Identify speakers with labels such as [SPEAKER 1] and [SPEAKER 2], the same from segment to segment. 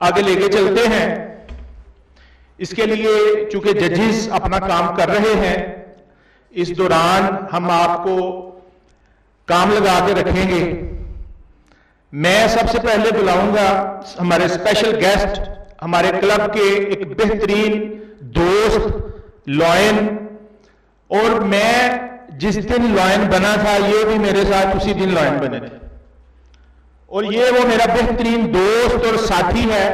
[SPEAKER 1] आगे लेके चलते हैं। इसके लिए चूंकि जजेस अपना काम कर रहे हैं, इस दौरान हम आपको काम लगा के रखेंगे। मैं सबसे पहले बुलाऊंगा हमारे स्पेशल गेस्ट, हमारे क्लब के एक बेहतरीन दोस्त लॉयन, और मैं जिस दिन लॉयन बना था ये भी मेरे साथ उसी दिन लॉयन बने थे, और ये वो मेरा बेहतरीन दोस्त और साथी है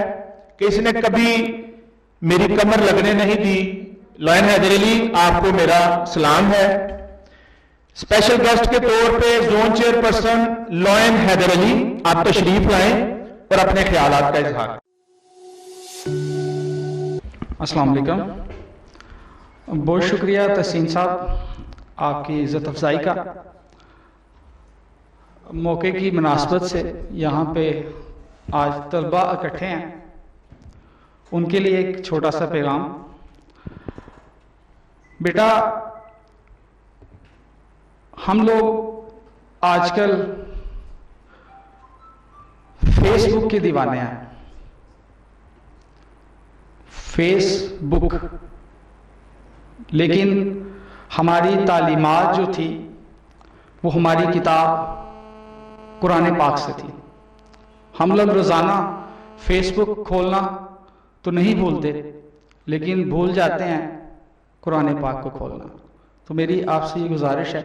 [SPEAKER 1] कि इसने कभी मेरी कमर लगने नहीं दी। लॉयन हैदर अली, आपको मेरा सलाम है। स्पेशल गेस्ट के तौर पे zone chairperson lion Haider Ali, आप तशरीफ लाएं और अपने ख्यालात का इजहार।
[SPEAKER 2] अस्सलाम वालेकुम। बहुत शुक्रिया तहसीन साहब आपकी इज़्ज़त अफजाई का। मौके की मुनासबत से यहाँ पे आज तलबा इकट्ठे हैं, उनके लिए एक छोटा सा पैगाम। बेटा, हम लोग आजकल फेसबुक के दीवाने हैं। फेसबुक, लेकिन हमारी तालीमात जो थी वो हमारी किताब कुरान पाक से थी। हम लोग रोज़ाना फेसबुक खोलना तो नहीं भूलते, लेकिन भूल जाते हैं कुरान पाक को खोलना। तो मेरी आपसे ये गुजारिश है,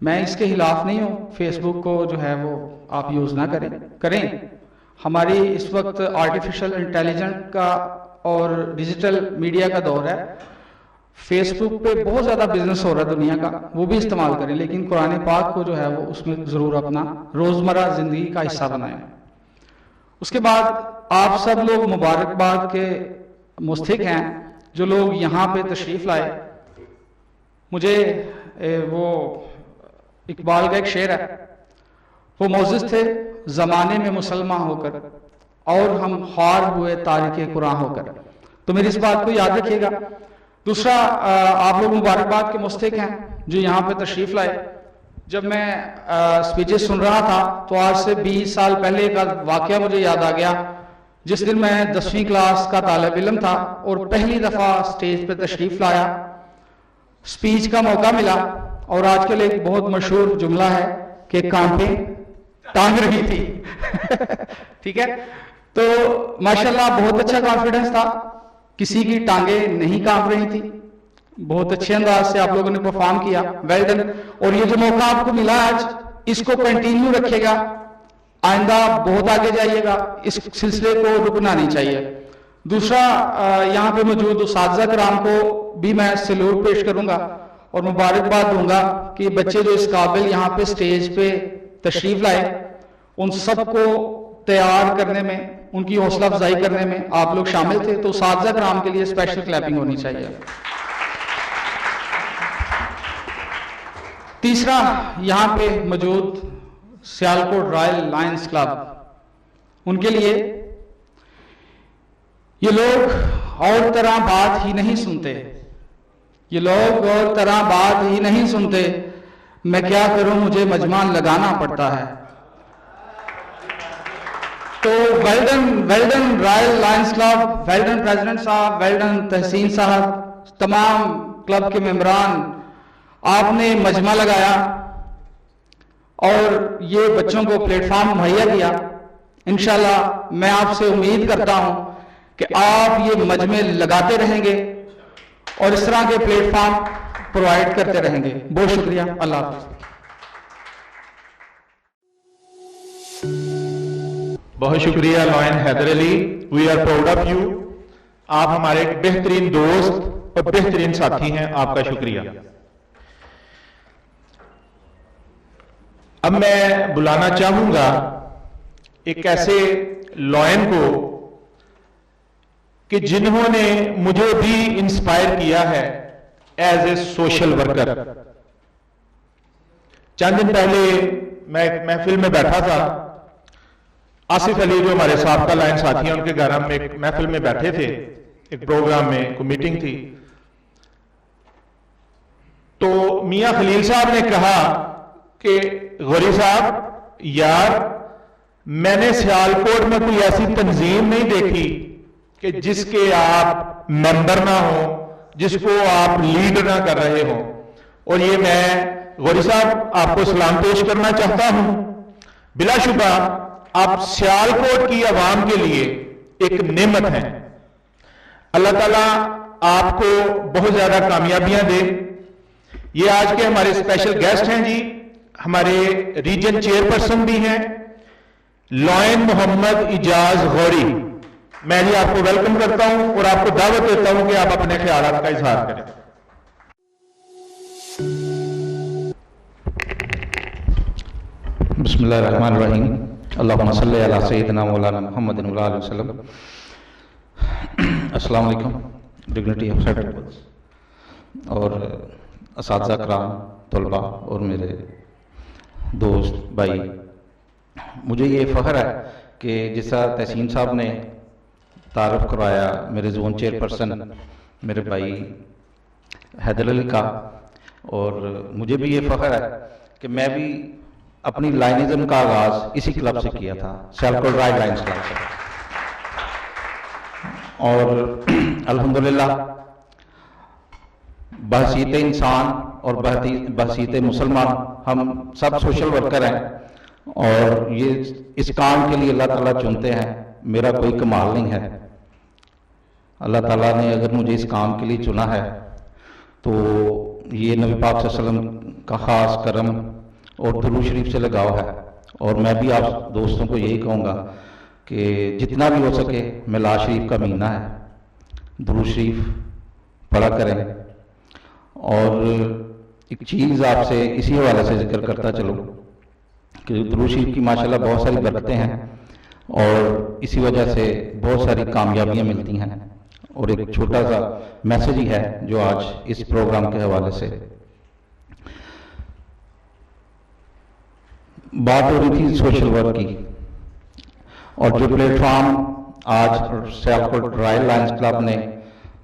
[SPEAKER 2] मैं इसके खिलाफ नहीं हूँ, फेसबुक को जो है वो आप यूज़ ना करें। हमारी इस वक्त आर्टिफिशियल इंटेलिजेंस का और डिजिटल मीडिया का दौर है। फेसबुक पे बहुत ज़्यादा बिजनेस हो रहा है दुनिया का, वो भी इस्तेमाल करें, लेकिन कुरान पाक को जो है वो उसमें ज़रूर अपना रोज़मर्रा ज़िंदगी का हिस्सा बनाएं। उसके बाद आप सब लोग मुबारकबाद के मुस्तहिक हैं जो लोग यहाँ पे तशरीफ़ लाए। मुझे वो इकबाल का एक शेर है, वो मोजिज़ थे ज़माने में मुसलमान होकर और हम ख्वार हुए तारिके कुरान होकर। तो मेरी इस बात को याद रखिएगा। दूसरा, आप लोग मुबारकबाद के मुस्तहिक हैं जो यहाँ पे तशरीफ़ लाए। जब मैं स्पीचेस सुन रहा था तो आज से 20 साल पहले का वाक़या मुझे याद आ गया, जिस दिन मैं 10वीं क्लास का तालिब इल्म था और पहली दफ़ा स्टेज पे तशरीफ़ लाया, स्पीच का मौका मिला। और आजकल एक बहुत मशहूर जुमला है कि कांटें टांग रही थी ठीक है, तो माशाल्लाह बहुत अच्छा कॉन्फिडेंस था, किसी की टांगे नहीं कांप रही थी। बहुत अच्छे अंदाज से आप लोगों ने परफॉर्म किया, वेल डन। और ये जो मौका आपको मिला आज, इसको कंटिन्यू रखिएगा, आइंदा बहुत आगे जाइएगा, इस सिलसिले को रुकना नहीं चाहिए। दूसरा, यहाँ पे मौजूद उस्ताद कराम को भी मैं सैल्यूट पेश करूंगा और मुबारकबाद दूंगा कि बच्चे जो इस काबिल यहाँ पे स्टेज पे तशरीफ लाए, उन सबको तैयार करने में, उनकी हौसला अफजाई करने में आप लोग शामिल थे। तो उस्ताद कराम के लिए स्पेशल क्लैपिंग होनी चाहिए। तीसरा, यहाँ पे मौजूद सियालकोट रॉयल लायंस क्लब, उनके लिए ये लोग और तरह बात ही नहीं सुनते, ये लोग और तरह बात ही नहीं सुनते, मैं क्या करूं मुझे मजमान लगाना पड़ता है। तो well done royal lions club, well done president साहब, वेल डन तहसीन साहब, तमाम क्लब के मेंबरान, आपने मजमा लगाया और ये बच्चों को प्लेटफॉर्म मुहैया किया। इंशाल्लाह मैं आपसे उम्मीद करता हूं कि आप ये मजमे लगाते रहेंगे और इस तरह के प्लेटफॉर्म प्रोवाइड करते रहेंगे। बहुत शुक्रिया, अल्लाह हाफ़िज़।
[SPEAKER 1] बहुत शुक्रिया lion Haider Ali, we are proud of you. आप हमारे एक बेहतरीन दोस्त और बेहतरीन साथी हैं, आपका शुक्रिया। अब मैं बुलाना चाहूंगा एक ऐसे लॉयन को कि जिन्होंने मुझे भी इंस्पायर किया है एज ए सोशल वर्कर। चंद दिन पहले मैं एक महफिल में बैठा था, आसिफ अली जो हमारे साहब लाइन साथी हैं, उनके घर हम एक महफिल में बैठे थे, एक प्रोग्राम में, कोई मीटिंग थी। तो मियां खलील साहब ने कहा कि गौरी साहब, यार मैंने सियालकोट में कोई ऐसी तंजीम नहीं देखी कि जिसके आप मेंबर ना हो, जिसको आप लीड ना कर रहे हो। और ये मैं गौरी साहब आपको सलाम पेश करना चाहता हूं। बिलाशुबा आप सियालकोट की आवाम के लिए एक नेमत है। अल्लाह ताला आपको बहुत ज्यादा कामयाबियां दे। ये आज के हमारे स्पेशल गेस्ट हैं जी, हमारे रीजन चेयरपर्सन भी हैं, लॉयन मोहम्मद इजाज गौरी। मैं जी आपको वेलकम करता हूं और आपको दावत देता हूं कि आप अपने ख्यालात का इजहार करें।
[SPEAKER 3] बिस्मिल्लाहिर्रहमानिर्रहीम। अल्लाहुम्मा सल्लि अला सय्यिदिना मौलाना मुहम्मदिन व आलिहि वसल्लम। अस्सलाम वालेकुम डिग्निटी ऑफ सर्टिफिकेट्स और असातिज़ा कराम, तलबा और मेरे दोस्त भाई, मुझे ये फ़ख्र है कि जिस तरह तहसीन साहब ने तारुफ करवाया मेरे जोन चेयरपर्सन मेरे भाई हैदर अली का, और मुझे भी ये फ़ख्र है कि मैं भी अपनी लाइनिज़म का आगाज़ इसी क्लब से किया था, सियालकोट राय लाइन्स क्लब से। और अल्हम्दुलिल्लाह बहसीत इंसान और बहसीत मुसलमान हम सब सोशल वर्कर हैं, और ये इस काम के लिए अल्लाह ताला चुनते हैं। मेरा कोई कमाल नहीं है, अल्लाह ताला ने अगर मुझे इस काम के लिए चुना है तो ये नबी पाक सल्लल्लाहु अलैहि वसल्लम का ख़ास करम और दुरूद शरीफ से लगाव है। और मैं भी आप दोस्तों को यही कहूँगा कि जितना भी हो सके मिलाद शरीफ का महीना है, दुरूद शरीफ पढ़ा करें। और एक चीज़ आपसे इसी हवाले से जिक्र करता चलो कि दुरूद शरीफ की माशाल्लाह बहुत सारी बरकतें हैं और इसी वजह से बहुत सारी कामयाबियाँ मिलती हैं। और एक छोटा सा मैसेज ही है जो आज इस प्रोग्राम के हवाले से बात हो रही थी सोशल वर्क की, और जो प्लेटफॉर्म आज सियालकोट रॉयल लायंस क्लब ने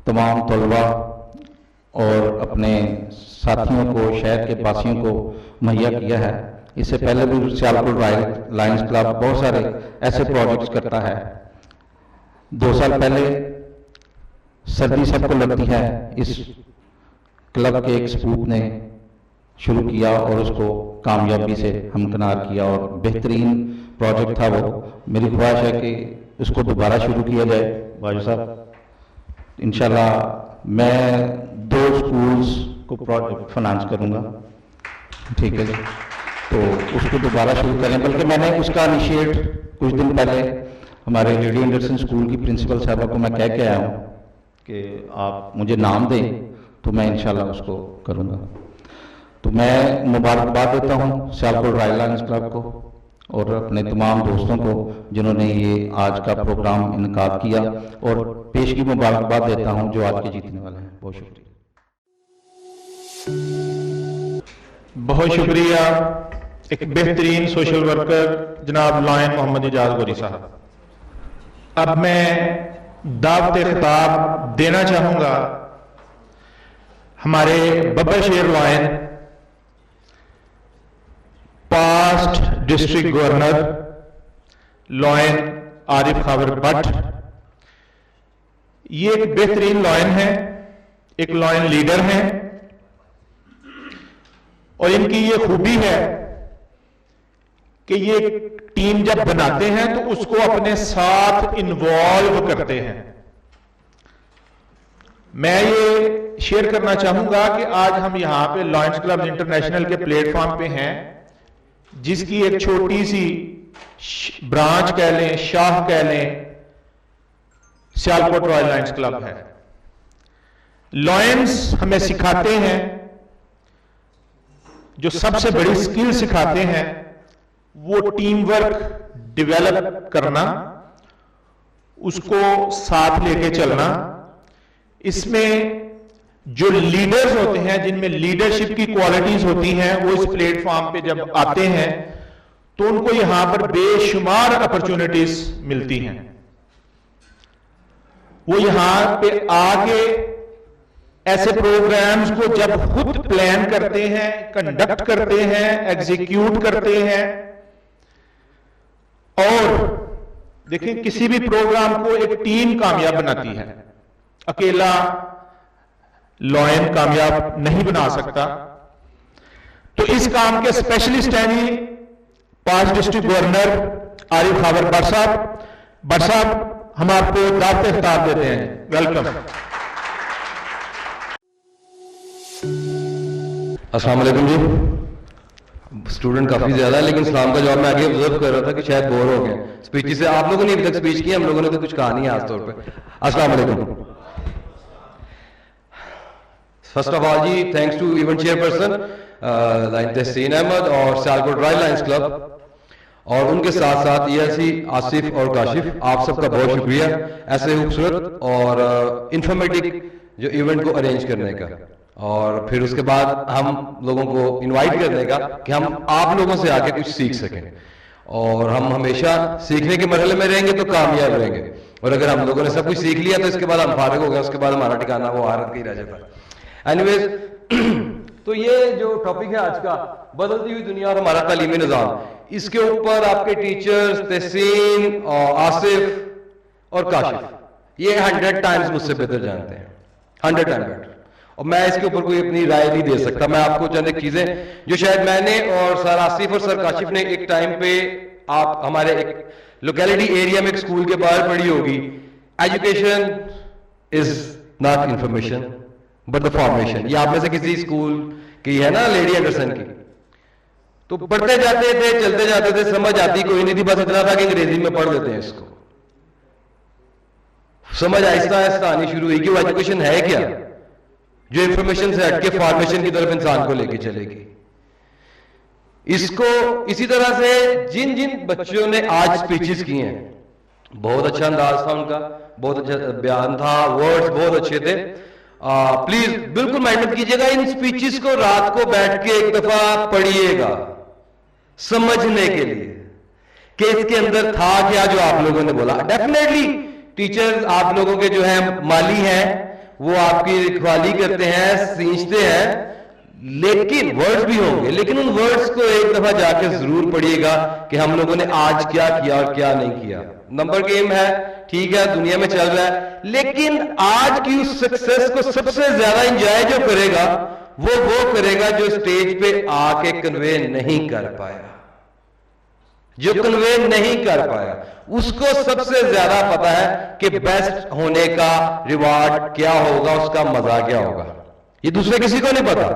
[SPEAKER 3] तमाम तलबा और अपने साथियों को, शहर के वासियों को मुहैया किया है। इससे पहले भी सियालकोट रॉयल लायंस क्लब बहुत सारे ऐसे प्रोजेक्ट्स करता है। 2 साल पहले सर्दी सबको लगती है, इस क्लब के एक सपूत ने शुरू किया और उसको कामयाबी से हमकिनार किया, और बेहतरीन प्रोजेक्ट था वो। मेरी ख्वाहिश है कि उसको दोबारा शुरू किया जाए भाई साहब। इंशाल्लाह मैं 2 स्कूल्स को प्रोजेक्ट फाइनेंस करूँगा, ठीक है जी, तो उसको दोबारा शुरू करें। बल्कि मैंने उसका इनिशिएट कुछ दिन पहले हमारे लेडी एंडरसन स्कूल की प्रिंसिपल साहबा को मैं कह के आया हूँ कि आप मुझे नाम दें तो मैं इंशाल्लाह उसको करूँगा। तो मैं मुबारकबाद देता हूँ सियालकोट रॉयल लायंस क्लब को और अपने तमाम दोस्तों को जिन्होंने ये आज का प्रोग्राम इनकाद किया, और पेश की मुबारकबाद देता हूँ जो आज के जीतने वाले हैं। बहुत शुक्रिया।
[SPEAKER 1] बहुत शुक्रिया। एक बेहतरीन सोशल वर्कर जनाब लॉयन मोहम्मद इजाज गौरी साहब। अब मैं दावत खिताब देना चाहूंगा हमारे बब्बर शेर lion, past district governor lion Arif Khawar Bhatt. ये एक बेहतरीन लॉयन है, एक लॉयन लीडर हैं, और इनकी ये खूबी है कि ये टीम जब बनाते हैं तो उसको अपने साथ इन्वॉल्व करते हैं। मैं ये शेयर करना चाहूंगा कि आज हम यहां पे लॉयंस क्लब इंटरनेशनल के प्लेटफॉर्म पे हैं, जिसकी एक छोटी सी ब्रांच कह लें, शाख कह लें, सियालकोट रॉयल लायंस क्लब है। लॉयंस हमें सिखाते हैं, जो सबसे बड़ी स्किल सिखाते हैं वो टीम वर्क डेवलप करना, उसको साथ लेके चलना। इसमें जो लीडर्स होते हैं, जिनमें लीडरशिप की क्वालिटीज होती हैं, वो इस प्लेटफॉर्म पे जब आते हैं तो उनको यहां पर बेशुमार अपॉर्चुनिटीज मिलती हैं। वो यहां पे आके ऐसे प्रोग्राम्स को जब खुद प्लान करते हैं, कंडक्ट करते हैं, एग्जीक्यूट करते हैं, और देखें, किसी भी प्रोग्राम को एक टीम कामयाब बनाती है, अकेला लॉयन कामयाब नहीं बना सकता। तो इस काम के स्पेशलिस्ट हैं जी पांच डिस्ट्रिक्ट गवर्नर आरिफ खावर भट्ट साहब। भट्ट साहब, हम आपको दावत खिताब देते हैं। वेलकम।
[SPEAKER 4] अस्सलाम वालेकुम जी। स्टूडेंट काफी ज्यादा है, लेकिन सलाम का जवाब मैं आगे ऑब्जर्व कर रहा था कि शायद बोर हो गए स्पीच से। आप लोगों ने अभी तक स्पीच की, हम लोगों ने तो कुछ कहा नहीं है आज तौर पे। अस्सलाम वालेकुम। फर्स्ट ऑफ ऑल जी, thanks to event chairperson lion Tahseen Ahmad और सियालकोट रॉयल लायंस क्लब, और उनके साथ साथ ELC आसिफ और काशिफ, आप सबका बहुत शुक्रिया ऐसे खूबसूरत और इंफॉर्मेटिव जो इवेंट को अरेंज करने का, और फिर उसके बाद हम लोगों को इनवाइट करने का कि हम आप लोगों से आके कुछ सीख सकें। और हम हमेशा सीखने के मरहले में रहेंगे तो कामयाब रहेंगे, और अगर हम लोगों ने सब कुछ सीख लिया तो इसके बाद हम फारिग हो गए, उसके बाद हमारा ठिकाना वो आरत का ही रह जाता है। एनीवेज, तो ये जो टॉपिक है आज का, बदलती हुई दुनिया और हमारा तालीमी निज़ाम, इसके ऊपर आपके टीचर्स तहसीन और आसिफ और काशिफ ये 100 टाइम्स मुझसे बेहतर जानते हैं, 100 टाइम बेटर, और मैं इसके ऊपर कोई अपनी राय नहीं दे सकता। मैं आपको चंद एक चीजें जो शायद मैंने और सर आसिफ और सर काशिफ ने एक टाइम पे आप हमारे एक लोकेलिटी एरिया में एक स्कूल के बाहर पढ़ी होगी, education is not information but the formation. ये आप में से किसी स्कूल की है ना, लेडी एंडरसन की, तो पढ़ते जाते थे, चलते जाते थे, समझ आती कोई नहीं थी, बस इतना था कि अंग्रेजी में पढ़ लेते हैं इसको। समझ आहिस्ता आहिस्ता आनी शुरू हुई कि वो एजुकेशन है क्या, जो इंफॉर्मेशन से हटके फॉर्मेशन की तरफ इंसान को लेके चलेगी। इसको इसी तरह से जिन जिन बच्चों ने आज स्पीचेस की हैं, बहुत अच्छा अंदाज था उनका, बहुत अच्छा बयान था, वर्ड्स बहुत अच्छे थे। प्लीज बिल्कुल माइंड मत कीजिएगा, इन स्पीचेस को रात को बैठ के एक दफा पढ़िएगा समझने के लिए कि इसके अंदर था क्या जो आप लोगों ने बोला। डेफिनेटली टीचर्स आप लोगों के जो है माली हैं, वो आपकी रखवाली करते हैं, सींचते हैं, लेकिन वर्ड्स भी होंगे, लेकिन उन वर्ड्स को एक दफा जाके जरूर पढ़िएगा कि हम लोगों ने आज क्या किया और क्या नहीं किया। नंबर गेम है, ठीक है, दुनिया में चल रहा है, लेकिन आज की उस सक्सेस को सबसे ज्यादा एंजॉय जो करेगा वो करेगा जो स्टेज पे आके कन्वे नहीं कर पाया, जो कन्वे नहीं कर पाया, उसको सबसे ज्यादा पता है कि बेस्ट होने का रिवार्ड क्या होगा, उसका मजा क्या होगा। ये दूसरे किसी को नहीं पता,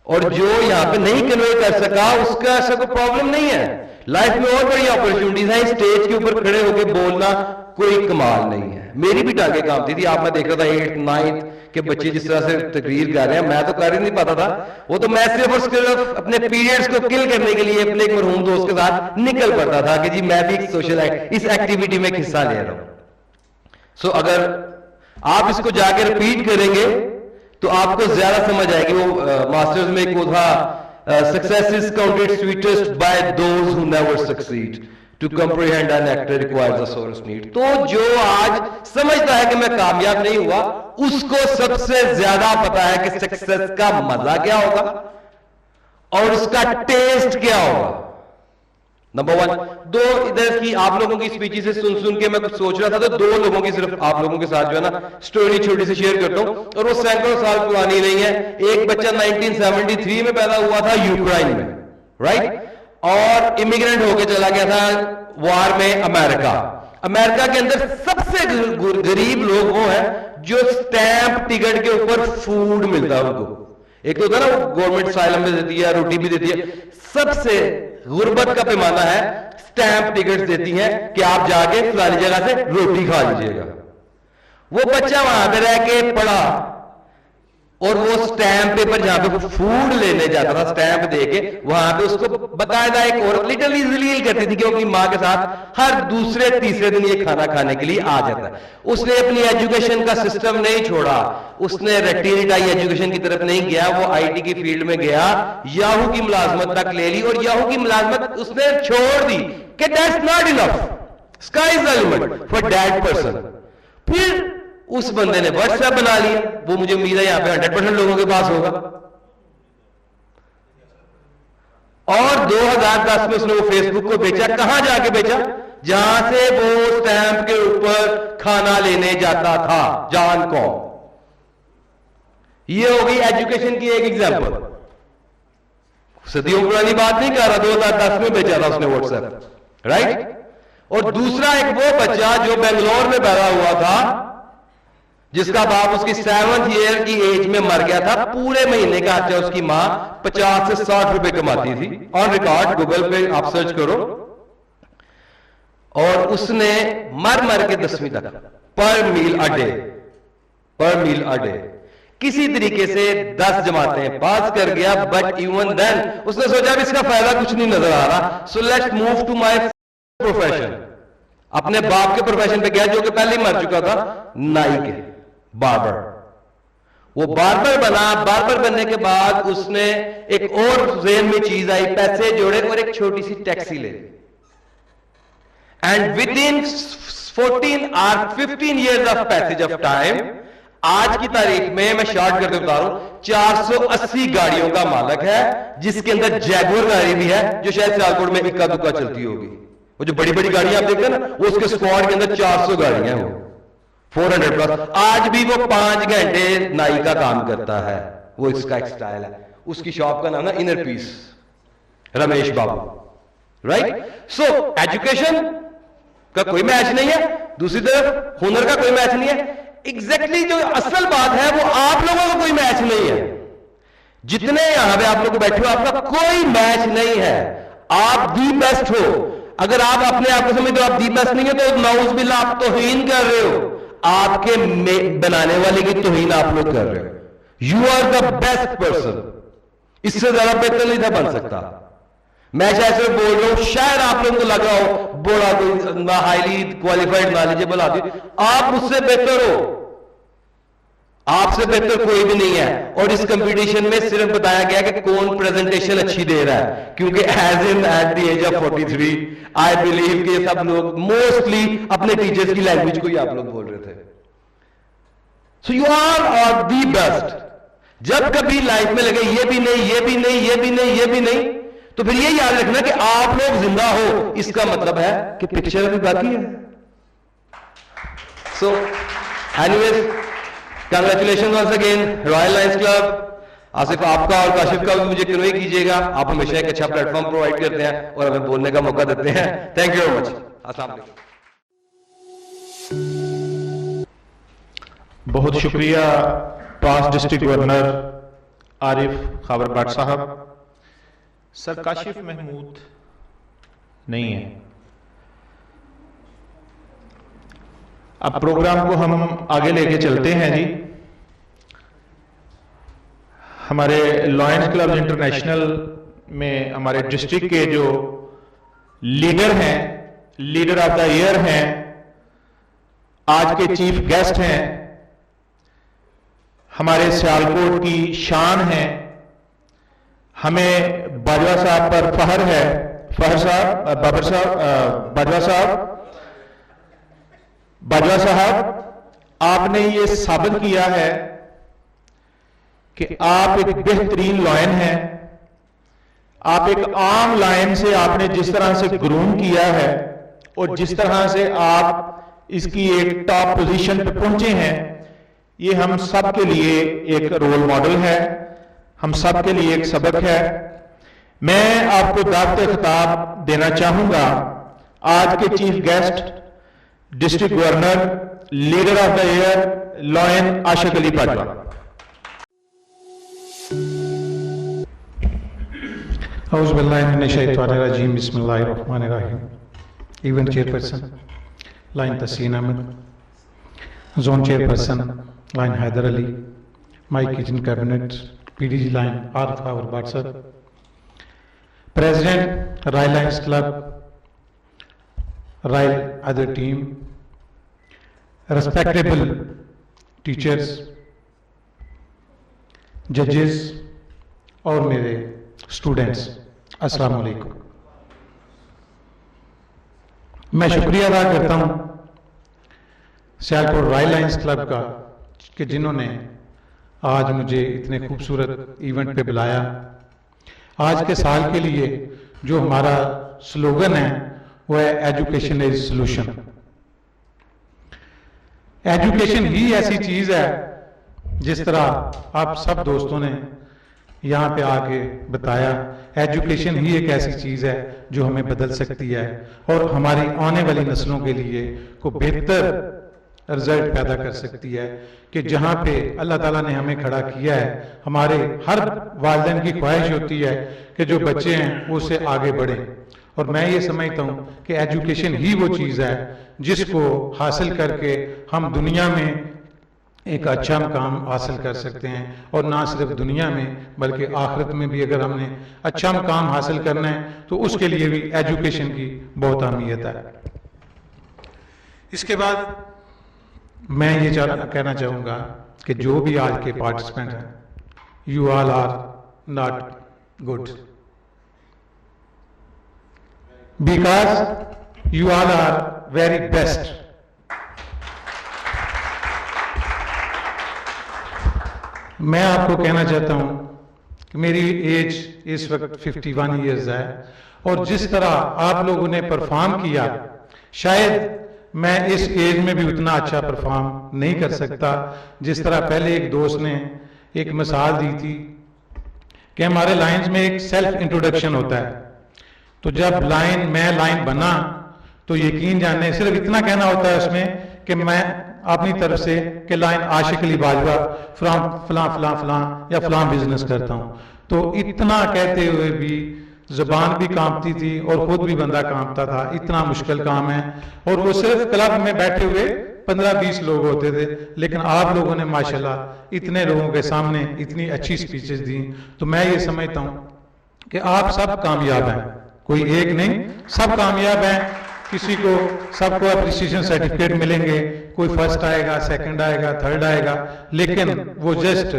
[SPEAKER 4] और जो यहां पे नहीं कन्वे कर सका उसका ऐसा कोई प्रॉब्लम नहीं है। लाइफ में और बड़ी अपॉर्चुनिटीज हैं, स्टेज के ऊपर खड़े होकर बोलना कोई कमाल नहीं है। मेरी भी टांगे कांपती थी, आप मैं देख रहा था 8th 9th के बच्चे जिस तरह से तकरीर कर रहे हैं, मैं तो कर ही नहीं पाता था। वो तो मैं सिर्फ और सिर्फ अपने पीरियड्स को किल करने के लिए अपने एक मरहूम दोस्त के साथ निकल पड़ता था कि जी मैं भी एक सोशल इस एक्टिविटी में हिस्सा ले रहा हूं। सो अगर आप इसको जाकर रिपीट करेंगे तो आपको ज्यादा समझ आएगी। वो मास्टर्स में एक वो था, success is counted sweetest by those who never succeed, to comprehend an actor requires a source need। तो जो आज समझता है कि मैं कामयाब नहीं हुआ, उसको सबसे ज्यादा पता है कि सक्सेस का मजा क्या होगा और उसका टेस्ट क्या होगा। नंबर 1। दो इधर की आप लोगों की स्पीच से सुन के मैं कुछ सोच रहा था, तो 2 लोगों की सिर्फ आप लोगों के साथ जो है ना स्टोरी छोटी सी शेयर करता हूं, और वो सैकड़ों साल पुरानी नहीं है। एक बच्चा 1973 में पैदा हुआ था यूक्रेन में, राइट, और इमिग्रेंट होके चला गया था वार में अमेरिका के अंदर सबसे गरीब लोग वो हैं जो स्टैंप टिकट के ऊपर फूड मिलता है उनको। एक तो होता है ना, वो गवर्नमेंट साइलम में देती है, रोटी भी देती है। सबसे गुर्बत का पैमाना है, स्टैंप टिकट देती हैं कि आप जाके फलानी जगह से रोटी खा लीजिएगा। वो बच्चा वहां पे रह के पढ़ा, और वो स्टैंप पेपर जहां पे वो फूड लेने जाता था, स्टैंप देके वहां पे उसको बताया एक और लिटरली जलील करती थी कि वो अपनी मां के साथ हर दूसरे तीसरे दिन ये खाना खाने के लिए आ जाता है। उसने अपनी एजुकेशन का सिस्टम नहीं छोड़ा, उसने रट्टी रिटाई एजुकेशन की तरफ नहीं गया, वो IT की फील्ड में गया, याहू की मुलाजमत तक ले ली, और याहू की मुलाजमत उसने छोड़ दी कि that's not enough, sky is the limit for that person. फिर उस बंदे ने व्हाट्सएप बना लिया, वो मुझे उम्मीद है यहां पे 100% लोगों के पास होगा, और 2010 में उसने वो फेसबुक को बेचा। कहां जाके बेचा? जहां से वो स्टैंप के ऊपर खाना लेने जाता था। जान कौन? ये होगी एजुकेशन की एक एग्जांपल। सदियों पुरानी बात नहीं कर रहा, 2010 में बेचा था उसने व्हाट्सएप, राइट। और दूसरा एक वो बच्चा जो बेंगलोर में पैदा हुआ था, जिसका बाप उसकी 7th ईयर की एज में मर गया था। पूरे महीने का खर्चा उसकी मां 50 से 60 रुपए कमाती थी। ऑन रिकॉर्ड गूगल पे आप सर्च करो। और उसने मर मर के 10वीं तक पर मील अ डे किसी तरीके से 10 जमातें पास कर गया। बट इवन देन उसने सोचा भी इसका फायदा कुछ नहीं नजर आ रहा, so let's move to my profession. अपने बाप के प्रोफेशन पे गया, जो कि पहले ही मर चुका था, नाई के बार्बर। वो बार्बर बना। बार्बर बनने के बाद उसने एक और ज़हन में चीज आई, पैसे जोड़े और एक छोटी सी टैक्सी ले ली। एंड विद इन 14 और 15 years of passage of time, आज की तारीख में मैं शॉर्ट करके बता रहा हूं, 480 गाड़ियों का मालिक है, जिसके अंदर जैगुआर गाड़ी भी है, जो शायद सियालकोट में इक्का दुक्का चलती होगी। वो जो बड़ी बड़ी गाड़ियां आप देखते हैं ना, वो उसके स्क्वाड के अंदर 400 गाड़ियां हैं, वो 400 प्लस। आज भी वो 5 घंटे नाई का काम करता है। वो इसका एक स्टाइल है। उसकी शॉप का नाम ना इनर पीस, रमेश बाबू, राइट। सो एजुकेशन का कोई मैच नहीं है, दूसरी तरफ हुनर का कोई मैच नहीं है। एग्जैक्टली जो असल बात है वो आप लोगों का कोई मैच नहीं है। जितने यहां पे आप लोग बैठे हो, आपका कोई मैच नहीं है। आप दी बेस्ट हो। अगर आप अपने आप को समझते हो आप दी बेस्ट नहीं है, तो नाउज़ बिल्लाह आप तौहीन कर रहे हो। आपके बनाने वाले की तौहीन आप लोग कर रहे हो। You are the best person. इससे ज्यादा बेहतर नहीं था बन सकता। मैं शायद सिर्फ बोल रहा हूं, शायद आप लोगों को लग रहा हो बड़ा कोई हाईली क्वालिफाइड नॉलेजेबल आदमी। आप मुझसे बेहतर हो, आपसे बेहतर कोई भी नहीं है। और इस कंपटीशन में सिर्फ बताया गया कि कौन प्रेजेंटेशन अच्छी दे रहा है, क्योंकि as in at the age of 43 I believe कि सब लोग मोस्टली अपने टीचर्स की लैंग्वेज को ही आप लोग बोल रहे थे। So you are the best. जब कभी लाइफ में लगे ये भी नहीं, ये भी नहीं, ये भी नहीं, ये भी नहीं, तो फिर ये याद रखना कि आप लोग जिंदा हो, इसका मतलब है कि पिक्चर अभी बाकी है। So anyways, congratulation once again royal lions club. Asif आपका और काशिफ का भी मुझे कन्वे कीजिएगा। आप हमेशा एक अच्छा प्लेटफॉर्म प्रोवाइड करते हैं और हमें बोलने का मौका देते हैं। Thank you very much. अस्सलाम वालेकुम।
[SPEAKER 1] बहुत शुक्रिया पास डिस्ट्रिक्ट गवर्नर आरिफ खाबर भट्ट साहब। सर काशिफ महमूद नहीं है। अब प्रोग्राम को हम आगे लेके चलते हैं जी। हमारे लॉयंस क्लब इंटरनेशनल में हमारे डिस्ट्रिक्ट के जो लीडर हैं, लीडर ऑफ द ईयर हैं, आज के चीफ गेस्ट हैं, हमारे सियालकोट की शान हैं। हमें बाजवा साहब पर फख्र है। फख्र साहब, बाबर साहब, बाजवा साहब, आपने ये साबित किया है कि आप एक बेहतरीन लॉयन हैं। आप एक आम लायन से आपने जिस तरह से ग्रूम किया है और जिस तरह से आप इसकी एक टॉप पोजीशन पे पहुंचे हैं, ये हम सब के लिए एक रोल मॉडल है, हम सब के लिए एक सबक है। मैं आपको दावत खिताब देना चाहूंगा आज के chief guest district governor, leader of the year, lion Ashiq Ali Bajwa.
[SPEAKER 5] औज़ु बिल्लाहि मिनश शैतानिर रजीम, बिस्मिल्लाहिर रहमानिर रहीम। Event chairperson lion Tahseen Ahmad, zone chairperson lion Haider Ali, my kitchen cabinet PDG lion Arif Khabar Bhatt sir, president royal lions club, royal other team, respectable teachers, जजेस और मेरे स्टूडेंट्स, अस्सलाम वालेकुम। मैं शुक्रिया अदा करता हूं सियालकोट रॉयल लायंस क्लब का कि जिन्होंने आज मुझे इतने खूबसूरत इवेंट पे बुलाया। आज के साल के लिए जो हमारा स्लोगन है वो है एजुकेशन इज सोल्यूशन। एजुकेशन ही ऐसी चीज है, जिस तरह आप सब दोस्तों ने यहाँ पे आके बताया, एजुकेशन ही एक ऐसी चीज है जो हमें बदल सकती है और हमारी आने वाली नस्लों के लिए को बेहतर रिजल्ट पैदा कर सकती है। कि जहाँ पे अल्लाह ताला ने हमें खड़ा किया है, हमारे हर वालिदैन की ख्वाहिश होती है कि जो बच्चे हैं वो उससे आगे बढ़ें, और मैं ये समझता हूँ कि एजुकेशन ही वो चीज़ है जिसको हासिल करके हम दुनिया में एक अच्छा मुकाम हासिल कर सकते हैं, और ना सिर्फ दुनिया में बल्कि आखिरत में भी अगर हमने अच्छा मुकाम हासिल करना है तो उसके लिए भी एजुकेशन की बहुत अहमियत है। इसके बाद मैं ये कहना चाहूँगा कि जो भी आज के पार्टिसिपेंट हैं, you all are not good because you all are very best. मैं आपको कहना चाहता हूं कि मेरी एज इस वक्त 51 इयर्स है, और जिस तरह आप लोगों ने परफॉर्म किया, शायद मैं इस एज में भी उतना अच्छा परफॉर्म नहीं कर सकता। जिस तरह पहले एक दोस्त ने एक मिसाल दी थी कि हमारे लाइंस में एक सेल्फ इंट्रोडक्शन होता है, तो जब मैं लाइन बना तो यकीन जाने सिर्फ इतना कहना होता है उसमें कि मैं अपनी तरफ से कि लाइन आशिक अली बाजवा फ्रॉम फलां फलां फलां या फलां बिजनेस करता हूं। तो इतना कहते हुए भी जुबान भी कांपती थी और खुद भी बंदा कांपता था, इतना मुश्किल काम है। और वो सिर्फ क्लब में बैठे हुए 15-20 लोग होते थे, लेकिन आप लोगों ने माशाल्लाह इतने लोगों के सामने इतनी अच्छी स्पीचेस दी। तो मैं ये समझता हूं कि आप सब कामयाब हैं, कोई एक नहीं, सब कामयाब हैं। किसी को सबको अप्रिसिएशन सर्टिफिकेट मिलेंगे, कोई फर्स्ट आएगा, सेकंड आएगा, थर्ड आएगा, लेकिन वो जस्ट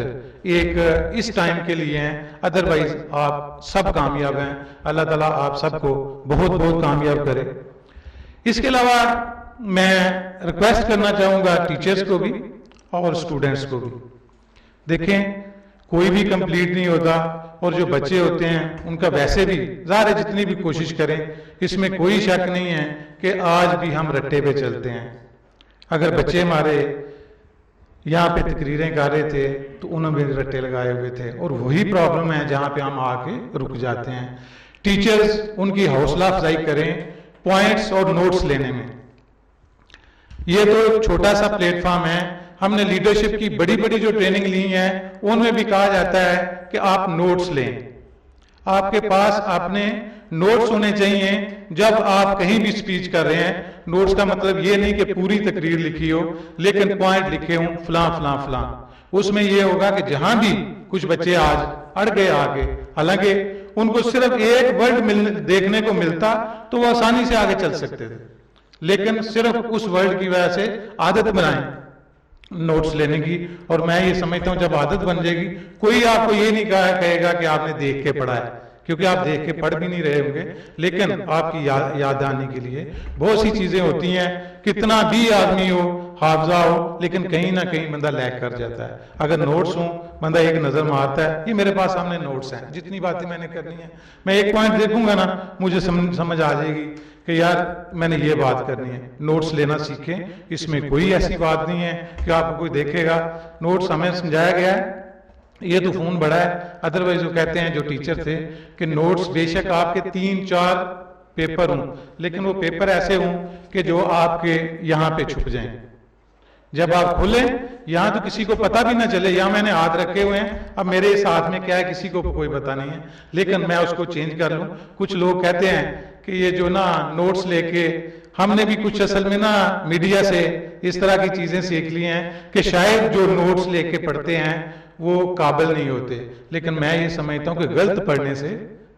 [SPEAKER 5] एक इस टाइम के लिए हैं, अदरवाइज आप सब कामयाब हैं। अल्लाह ताला आप सबको बहुत बहुत कामयाब करे। इसके अलावा मैं रिक्वेस्ट करना चाहूँगा टीचर्स को भी और स्टूडेंट्स को भी। देखें, कोई भी कंप्लीट नहीं होता, और जो बच्चे होते हैं उनका वैसे भी ज़ाहिर है जितनी भी कोशिश करें, इसमें कोई शक नहीं है कि आज भी हम रट्टे पे चलते हैं। अगर बच्चे हमारे यहाँ पे तकरीरें गा रहे थे तो उन्होंने भी रट्टे लगाए हुए थे, और वही प्रॉब्लम है जहाँ पे हम आके रुक जाते हैं। टीचर्स उनकी हौसला अफजाई करें पॉइंट्स और नोट्स लेने में। ये तो एक छोटा सा प्लेटफॉर्म है, हमने लीडरशिप की बड़ी बड़ी जो ट्रेनिंग ली है उनमें भी कहा जाता है कि आप नोट्स लें। आपके पास अपने नोट्स होने चाहिए जब आप कहीं भी स्पीच कर रहे हैं। नोट्स का मतलब ये नहीं कि पूरी तकरीर लिखी हो, लेकिन पॉइंट लिखे हों, फलां फलां फलां। उसमें ये होगा कि जहां भी कुछ बच्चे आज अड़ गए आगे, हालांकि उनको सिर्फ एक वर्ड देखने को मिलता तो वो आसानी से आगे चल सकते थे, लेकिन सिर्फ उस वर्ड की वजह से आदत बनाएं नोट्स लेने की। और मैं ये समझता हूं जब आदत बन जाएगी, कोई आपको ये नहीं कहेगा कि आपने देख के पढ़ा है, क्योंकि आप देख के पढ़ भी नहीं रहे होंगे, लेकिन आपकी याद आने के लिए बहुत सी चीजें होती हैं। कितना भी आदमी हो, हाफजा हो, लेकिन कहीं ना कहीं बंदा लैग कर जाता है। अगर नोट्स हो, बंदा एक नजर मारता है, ये मेरे पास सामने नोट्स हैं, जितनी बातें मैंने करनी है, मैं एक पॉइंट देखूंगा ना, मुझे समझ आ जाएगी कि यार मैंने ये बात करनी है। नोट्स लेना सीखें, इसमें कोई ऐसी बात नहीं है कि आपको कोई देखेगा। नोट्स हमें समझाया गया है, ये तो फोन बड़ा है, अदरवाइज वो कहते हैं जो टीचर थे कि नोट्स बेशक आपके 3-4 पेपर हों, लेकिन वो पेपर ऐसे हों कि जो आपके यहाँ पे छुप जाएं। जब आप खोलें, यहाँ तो किसी को पता भी ना चले, यहाँ मैंने हाथ रखे हुए हैं, अब मेरे इस हाथ में क्या है किसी को कोई पता नहीं है, लेकिन मैं उसको चेंज कर लूं। कुछ लोग कहते हैं कि ये जो ना नोट्स लेके, हमने भी कुछ असल में ना मीडिया से इस तरह की चीजें सीख ली हैं कि शायद जो नोट्स लेके पढ़ते हैं वो काबिल नहीं होते, लेकिन मैं ये समझता हूँ कि गलत पढ़ने से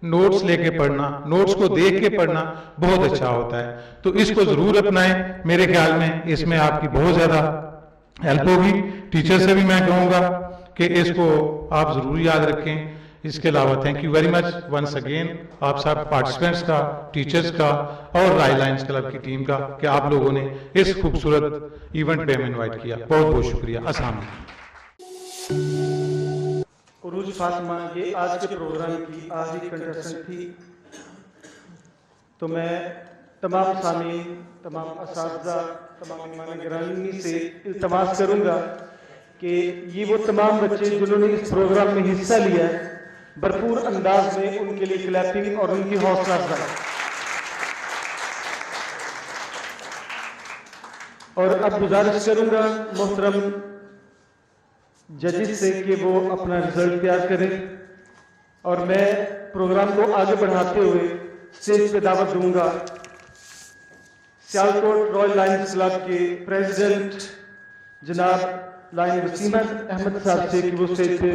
[SPEAKER 5] नोट्स लेके पढ़ना, नोट्स को देख के पढ़ना बहुत अच्छा होता है। तो इसको जरूर अपनाएं, मेरे ख्याल में इसमें आपकी बहुत ज्यादा हेल्प होगी। टीचर से भी मैं कहूंगा कि इसको आप जरूर याद रखें। इसके अलावा thank you very much once again आप सब पार्टिसिपेंट्स का, टीचर्स का और राय लाइन्स क्लब की टीम का कि आप लोगों ने इस खूबसूरत इवेंट पे हमें इन्वाइट किया। बहुत बहुत शुक्रिया। अस्सलाम वालेकुम।
[SPEAKER 6] उरूज फातिमा, ये आज के प्रोग्राम की आज ही कंटेस्टेंट थी, तो मैं तमाम सामीन, तमाम असातिज़ा, तमाम मेहमान गिरामी से इल्तमास करूँगा कि ये वो तमाम बच्चे जिन्होंने इस प्रोग्राम में हिस्सा लिया है, भरपूर अंदाज में उनके लिए क्लैपिंग और उनकी हौसला अफजाई। और अब गुजारिश करूँगा मोहतरम जजेस से कि वो अपना रिजल्ट तैयार करें, और मैं प्रोग्राम को आगे बढ़ाते हुए स्टेज पे दावत दूंगा सियालकोट रॉयल लायंस क्लब के प्रेसिडेंट जनाब लाइन वसीम अहमद साहब से कि वो स्टेज पे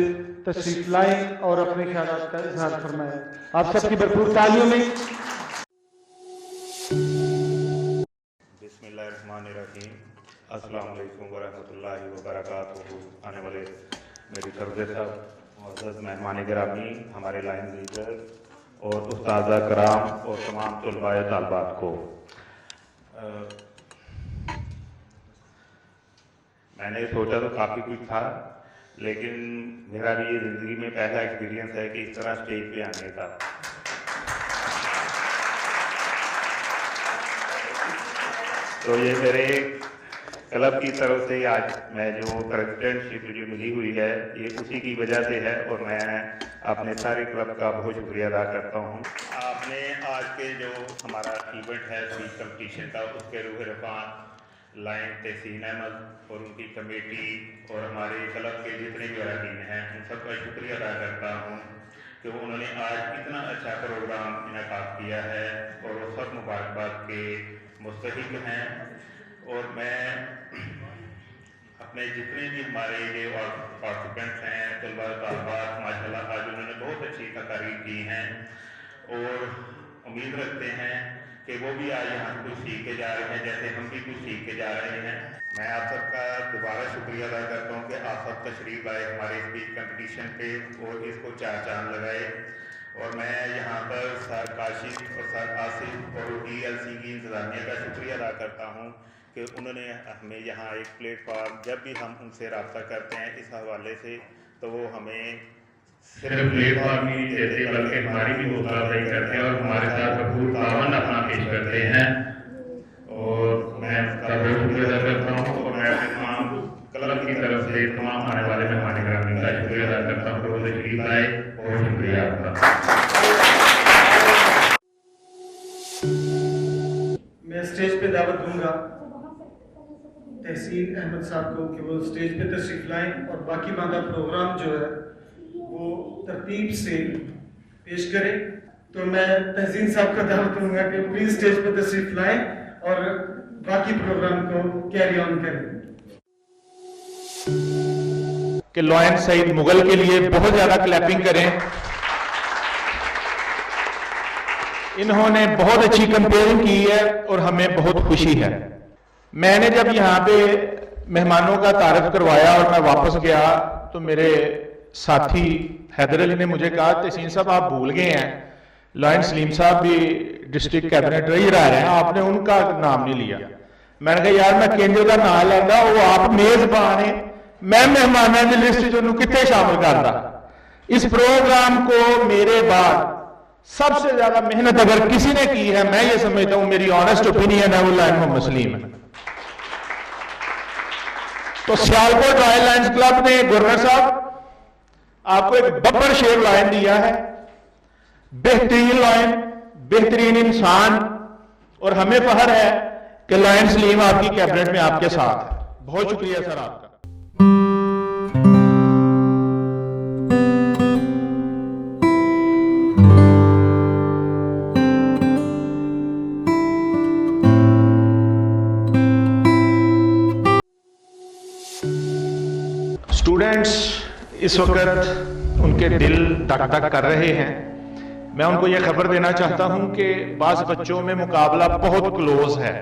[SPEAKER 6] तशरीफ लाएं और अपने ख्यालात का इजहार फरमाएं। आप सबकी भरपूर तालियों में।
[SPEAKER 7] बिस्मिल्लाहिर्रहमानिर्रहीम, अस्सलाम वालेकुम वरहमतुल्लाहि वबरकातुहू। आने वाले मेरी तरफ साहब, मुअज़्ज़ज़ मेहमान गिरामी, हमारे लाइन लीडर और उस्ताद कराम और तमाम तुलबाए तालबात को, मैंने सोचा तो काफ़ी कुछ था, लेकिन मेरा भी ये ज़िंदगी में पहला एक्सपीरियंस है कि इस तरह स्टेज पे आने का। तो ये मेरे क्लब की तरफ से आज मैं जो प्रेसिडेंटशिप जो मिली हुई है, ये उसी की वजह से है, और मैं अपने सारे क्लब का बहुत शुक्रिया अदा करता हूँ। आपने आज के जो हमारा इवेंट है स्पीच कंपटीशन का, उसके रूह रफ़ान लाइन तहसीन अहमद और उनकी कमेटी और हमारे क्लब के जितने भी अरकान हैं, उन सबका शुक्रिया अदा करता हूँ कि उन्होंने आज इतना अच्छा प्रोग्राम इनेकाद किया है, और वो सब मुबारकबाद के मुस्तहिक हैं। और मैं अपने जितने भी हमारे ये पार्टिसिपेंट्स हैं, तलबा तालबात, माशाल्लाह आज उन्होंने बहुत अच्छी तकारीर की हैं, और उम्मीद रखते हैं कि वो भी आज यहाँ कुछ सीख के जा रहे हैं, जैसे हम भी कुछ सीख के जा रहे हैं। मैं आप सबका दोबारा शुक्रिया अदा करता हूँ कि आप सब तशरीफ लाए हमारे स्पीच कंपटीशन पे और इसको चार चांद लगाए। और मैं यहाँ पर सर काशिफ और सर आसिफ और DLC की इंतज़ामिया का शुक्रिया अदा करता हूँ कि उन्होंने हमें यहाँ एक प्लेटफॉर्म, जब भी हम उनसे रब्ता करते हैं इस हवाले से, तो वो हमें सिर्फ प्लेटफॉर्म ही नहीं देते बल्कि हमारी भी हौसला अफजाई करते हैं और हमारे साथ भरपूर तावन अपना पेश करते हैं। और मैं उसका बहुत शुक्रिया अदा करता हूँ, और मैं अपने तमाम क्लब की तरफ से तमाम आने वाले मेहमान गिरामी का शुक्रिया अदा करता हूँ। रोज़ तशरीफ लाए, बहुत शुक्रिया आपका।
[SPEAKER 6] मैं स्टेज पे दावत दूंगा तहसीन अहमद साहब को कि वो स्टेज पे तशरीफ लाएं, और बाकी बांधा प्रोग्राम जो है वो तरतीब से पेश करें। तो मैं तहसीन साहब का दावत दूंगा कि प्लीज स्टेज पे तशरीफ लाएं और बाकी प्रोग्राम को कैरी ऑन करें।
[SPEAKER 1] कि लॉयन सईद मुगल के लिए बहुत ज्यादा क्लैपिंग करें। इन्होंने बहुत अच्छी कंपेयरिंग की है और हमें बहुत खुशी है। मैंने जब यहाँ पे मेहमानों का तारफ करवाया और मैं वापस गया, तो मेरे साथी हैदर अली ने मुझे कहा, तहसीन साहब आप भूल गए हैं, लॉयन सलीम साहब भी डिस्ट्रिक्ट कैबिनेट रही रहा है, आपने उनका नाम नहीं लिया। मैंने कहा यार मैं केंद्र का नाम लेंदा, वो आप मेजबान है, मैं मेहमानों की लिस्ट जो कितने शामिल कर रहा। इस प्रोग्राम को मेरे बाद सबसे ज्यादा मेहनत अगर किसी ने की है, मैं ये समझता हूं, मेरी ऑनेस्ट ओपिनियन है, वो लाइन मोहम्मद सलीम है। तो सियालकोट रॉयल लायंस क्लब ने गवर्नर साहब आपको एक बब्बर शेर लायन दिया है, बेहतरीन लायन, बेहतरीन इंसान, और हमें फख्र है कि लायन सलीम आपकी कैबिनेट में आपके साथ है। बहुत शुक्रिया सर आपका। स्टूडेंट्स इस वक्त उनके दिल धक धक कर रहे हैं। मैं उनको यह खबर देना चाहता हूं कि बाज़ बच्चों में मुकाबला बहुत क्लोज है।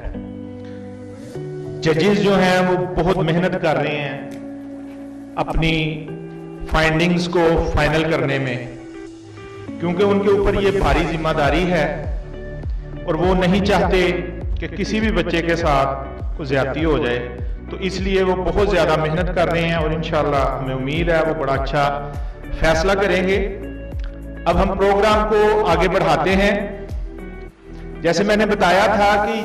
[SPEAKER 1] जजेस जो हैं वो बहुत मेहनत कर रहे हैं अपनी फाइंडिंग्स को फाइनल करने में, क्योंकि उनके ऊपर ये भारी जिम्मेदारी है और वो नहीं चाहते कि किसी भी बच्चे के साथ कोई ज्यादती हो जाए। तो इसलिए वो बहुत ज्यादा मेहनत कर रहे हैं और इंशाल्लाह हमें उम्मीद है वो बड़ा अच्छा फैसला करेंगे। अब हम प्रोग्राम को आगे बढ़ाते हैं। जैसे मैंने बताया था कि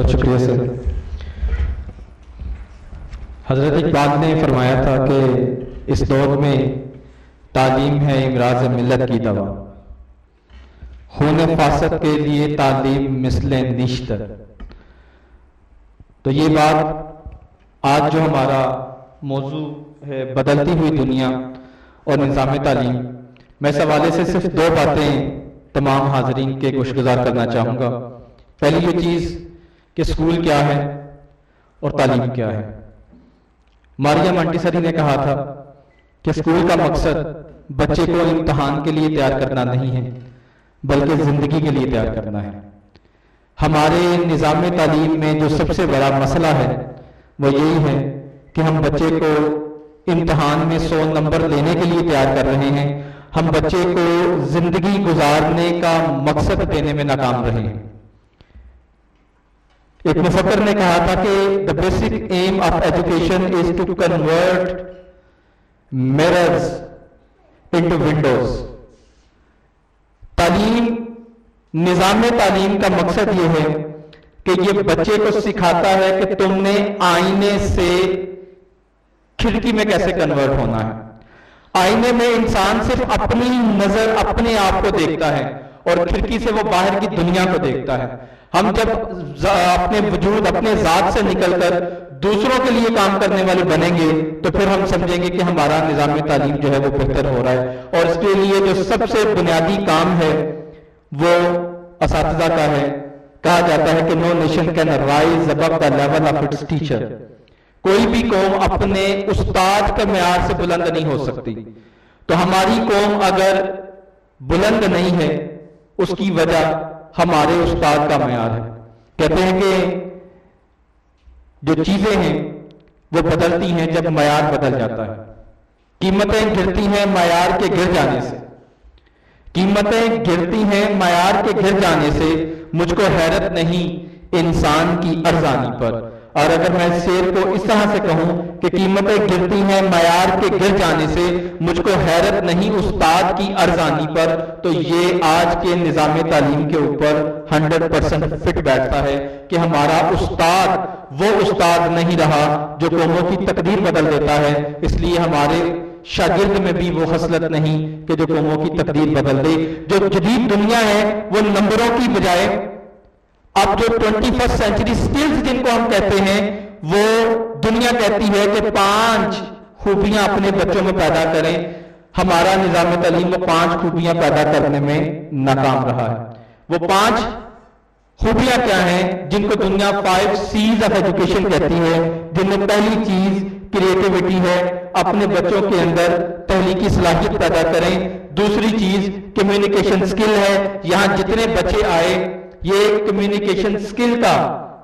[SPEAKER 8] बहुत शुक्रिया सर। हजरत इकबाल ने फरमाया था कि इस दौर में तालीम है इमराज मिल्लत की दवा, खून फासत के लिए तालीम मिसले निश्तर। तो ये बात आज जो हमारा मौजू है बदलती हुई दुनिया और निज़ाम तालीम, मैं इस हवाले से सिर्फ दो बातें तमाम हाजरीन के गुशगुजार करना चाहूँगा। पहली ये चीज़ कि स्कूल क्या है और तालीम क्या है। मारिया मोंटेसरी ने कहा था कि स्कूल का मकसद बच्चे को इम्तहान के लिए तैयार करना नहीं है बल्कि ज़िंदगी के लिए तैयार करना है। हमारे निज़ाम तालीम में जो सबसे बड़ा मसला है वो यही है कि हम बच्चे को इम्तहान में 100 नंबर लेने के लिए तैयार कर रहे हैं, हम बच्चे को जिंदगी गुजारने का मकसद देने में नाकाम रहे हैं। एक मुफक्कर ने कहा था कि the basic aim of education is to convert mirrors into windows. तालीम, निजाम तालीम का मकसद यह है कि ये बच्चे को सिखाता है कि तुमने आईने से खिड़की में कैसे कन्वर्ट होना है। आईने में इंसान सिर्फ अपनी नजर अपने आप को देखता है और खिड़की से वो बाहर की दुनिया को देखता है। हम जब अपने वजूद अपने जात से निकलकर दूसरों के लिए काम करने वाले बनेंगे तो फिर हम समझेंगे कि हमारा निजाम तालीम जो है वो बेहतर हो रहा है। और इसके लिए जो सबसे बुनियादी काम है वो असातिज़ा का है। कहा जाता है कि no nation can rise above the level of its teacher. कोई भी कौम अपने उस्ताद के मेयार से बुलंद नहीं हो सकती। तो हमारी कौम अगर बुलंद नहीं है उसकी वजह हमारे उस्ताद का मेयार है। कहते हैं कि जो चीजें हैं वो बदलती हैं जब मेयार बदल जाता है। कीमतें गिरती हैं मेयार के गिर जाने से। कीमतें गिरती हैं मेयार के गिर जाने से। मुझको हैरत नहीं इंसान की अर्जानी पर। और अगर मैं शेर को इस तरह से कहूं कि कीमतें गिरती हैं मेयार के गिर जाने से, मुझको हैरत नहीं उस्ताद की अर्जानी पर, तो ये आज के निजाम तालीम के ऊपर 100% फिट बैठता है कि हमारा उस्ताद वो उस्ताद नहीं रहा जो कौमों की तकदीर बदल देता है। इसलिए हमारे शागिर्द में भी वो खसलत नहीं कि जो कौमों की तकदीर बदल दे। जो जदीद दुनिया है वो नंबरों की बजाय अब जो 21st सेंचुरी स्किल्स जिनको हम कहते हैं वो दुनिया कहती है कि 5 खूबियां अपने बच्चों में पैदा करें। हमारा निजाम तालीम वो 5 खूबियां पैदा करने में नाकाम रहा है। वो 5 खूबियां क्या हैं जिनको दुनिया 5 C's ऑफ एजुकेशन कहती है। जिनमें पहली चीज क्रिएटिविटी है, अपने बच्चों के अंदर तहलीकी सलाहियत पैदा करें। दूसरी चीज कम्युनिकेशन स्किल है। यहां जितने बच्चे आए ये कम्युनिकेशन स्किल का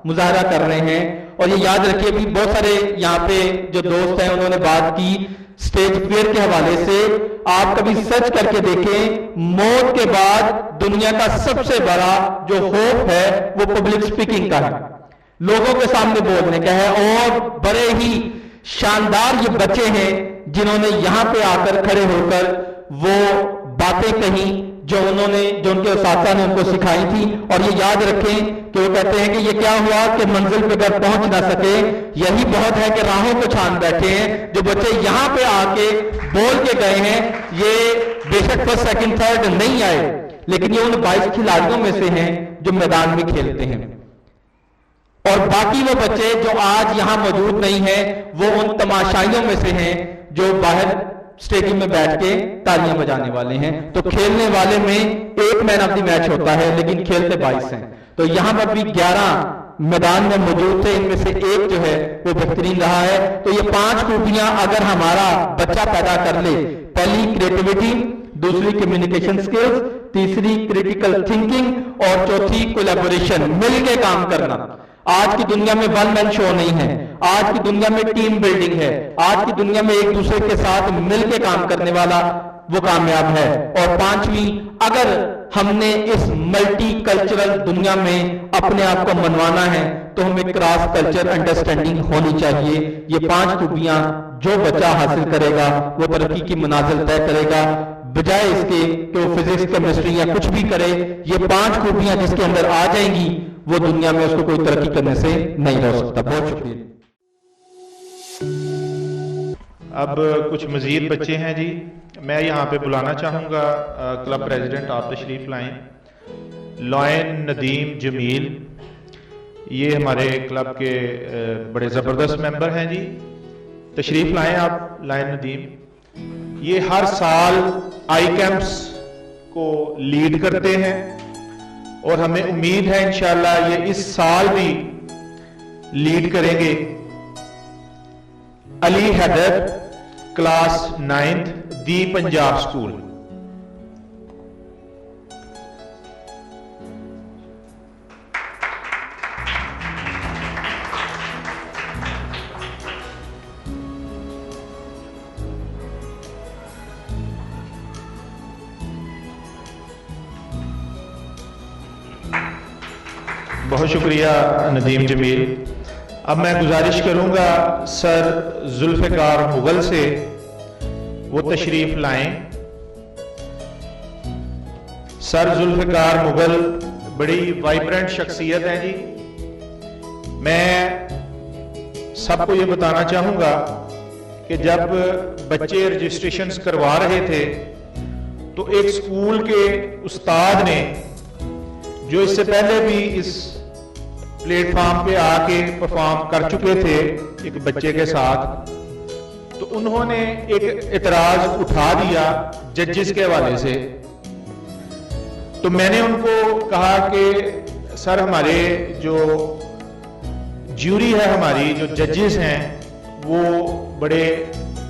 [SPEAKER 8] मुजाहरा कर रहे हैं। और ये याद रखिए भी बहुत सारे यहाँ पे जो दोस्त हैं उन्होंने बात की स्टेज फियर के हवाले से। आप कभी सर्च करके देखें, मौत के बाद दुनिया का सबसे बड़ा जो होप है वो पब्लिक स्पीकिंग का है, लोगों के सामने बोलने का है। और बड़े ही शानदार ये बच्चे हैं जिन्होंने यहां पे आकर खड़े होकर वो बातें कही जो उनके उस्ताद ने उनको सिखाई थी। और ये याद रखें कि वो कहते हैं कि ये क्या हुआ कि मंजिल पे अगर पहुंच ना सके, यही बहुत है कि राहों को छान बैठे हैं। जो बच्चे यहां पे आके बोल के गए हैं ये बेशक फर्स्ट सेकंड थर्ड नहीं आए, लेकिन ये उन 22 खिलाड़ियों में से हैं जो मैदान में खेलते हैं। और बाकी वो बच्चे जो आज यहां मौजूद नहीं है वो उन तमाशाइयों में से हैं जो बाहर स्टेडियम में बैठ के तालियां बजाने वाले हैं। तो खेलने वाले में एक मैन ऑफ द मैच होता है लेकिन खेलते 22 हैं। तो यहां पर भी 11 मैदान में मौजूद थे, इनमें से एक जो है वो बेहतरीन रहा है। तो ये 5 खूबियां अगर हमारा बच्चा पैदा कर ले, पहली क्रिएटिविटी, दूसरी कम्युनिकेशन स्किल्स, तीसरी क्रिटिकल थिंकिंग और चौथी कोलैबोरेशन, मिलके काम करना। आज की दुनिया में वन मैन शो नहीं है, आज की दुनिया में टीम बिल्डिंग है। आज की दुनिया में एक दूसरे के साथ मिलके काम करने वाला वो कामयाब है। और 5वीं, अगर हमने इस मल्टी कल्चरल दुनिया में अपने आप को मनवाना है तो हमें क्रॉस कल्चर अंडरस्टैंडिंग होनी चाहिए। ये 5 खूबियां जो बच्चा हासिल करेगा वो तरक्की की मनाजिल तय करेगा, बजाय इसके कि वो फिजिक्स केमिस्ट्री या कुछ भी करे। ये 5 खूबियां जिसके अंदर आ जाएंगी वो दुनिया में उसको कोई तरक्की करने से नहीं रोक सकता। बहुत शुक्रिया।
[SPEAKER 1] अब कुछ मजीद बच्चे हैं जी, मैं यहाँ पे बुलाना चाहूँगा क्लब प्रेसिडेंट, आप तशरीफ लाएं। लॉयन नदीम जमील, ये हमारे क्लब के बड़े ज़बरदस्त मेंबर हैं जी, तशरीफ लाएं आप लॉयन नदीम। ये हर साल आई कैंप्स को लीड करते हैं और हमें उम्मीद है इंशाल्लाह ये इस साल भी लीड करेंगे। अली हैदर, क्लास 9th, दी पंजाब स्कूल। बहुत शुक्रिया नदीम जमील। अब मैं गुजारिश करूंगा सर जुल्फ़िकार मुगल से वो तशरीफ लाएं। सर जुल्फ़िकार मुगल बड़ी वाइब्रेंट शख्सियत है जी। मैं सबको ये बताना चाहूंगा कि जब बच्चे रजिस्ट्रेशंस करवा रहे थे तो एक स्कूल के उस्ताद ने, जो इससे पहले भी इस प्लेटफॉर्म पे आके परफॉर्म कर चुके थे एक बच्चे के साथ, तो उन्होंने एक एतराज उठा दिया जजेस के हवाले से। तो मैंने उनको कहा कि सर हमारे जो ज्यूरी है, हमारी जो जजेस हैं, वो बड़े